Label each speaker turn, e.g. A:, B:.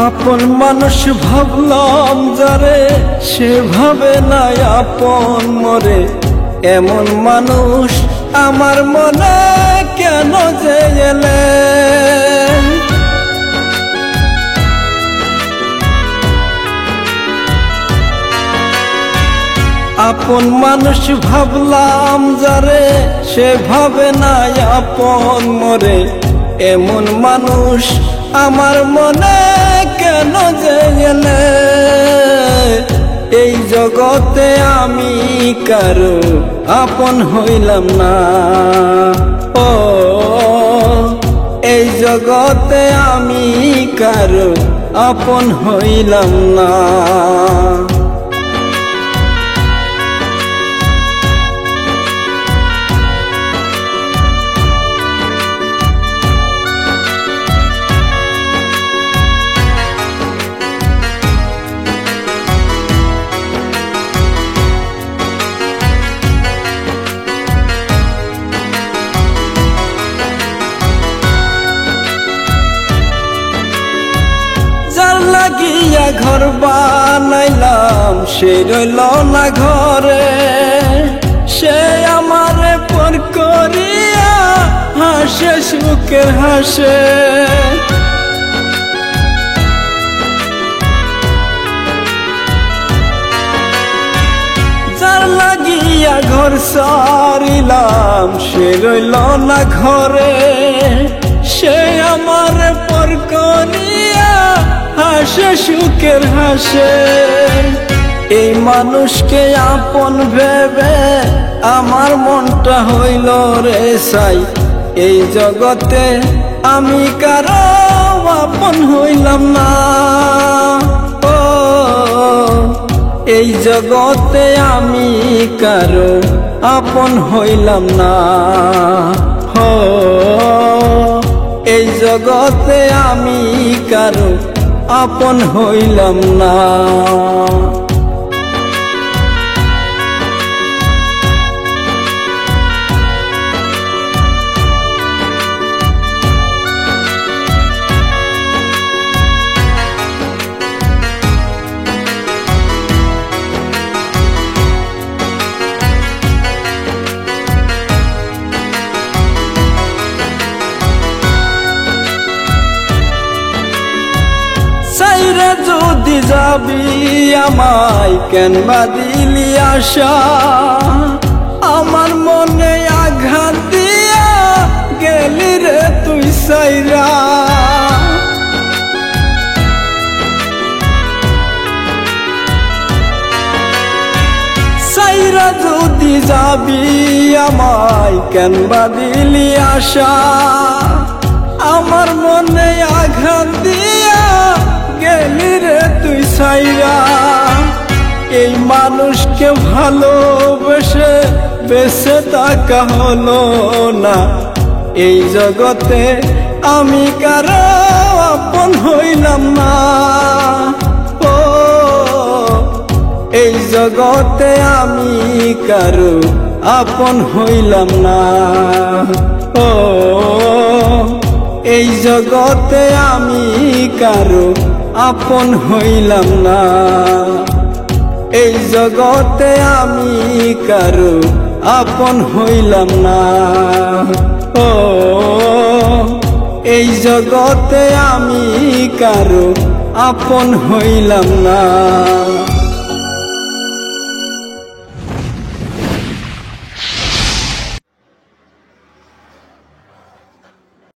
A: আপন মানুষ ভাবলাম যারে সেভাবে নাই আপন মরে এমন মানুষ আমার মনে কেন যে এলে আপন মানুষ ভাবলাম যারে সেভাবে নাই আপন মরে এমন মানুষ আমার মনে কেন যে এলে এই জগতে আমি কারো আপন হইলাম না ও এই জগতে আমি কারো আপন হইলাম না লাগিয়া ঘর বানাইলাম সে রইল না ঘরে সে আমারে পর করিয়া হাসে সুখের হাসে যার লাগিয়া ঘর সারিলাম সে রইল না ঘরে সে আমারে পর করিয়া হাসে সুখের হাসে এই মানুষকে আপন ভেবে আমার মনটা হইল রে সাই এই জগতে আমি কারো আপন হইলাম না ও এই জগতে আমি কারো আপন হইলাম না হো এই জগতে আমি কারো আপন হইলাম না যদি যাবি আমায় কেন বাদিলি আশা আমার মনে আঘাত দিয়া গেলি রে তুই সাইরা সাইরা যদি যাবি আমায় কেন বাদিলি আশা আমার মনে আঘাত দিয়া গেলি রে তুই সাইরা এই মানুষকে ভালোবেসে বেঁচে থাকা হলো না এই জগতে আমি কারো আপন হইলাম না ও এই জগতে আমি কারো আপন হইলাম না ও এই জগতে আমি কারো আপন হইলাম না এই জগতে আমি কারো আপন হইলাম না ও এই জগতে আমি কারো আপন হইলাম না।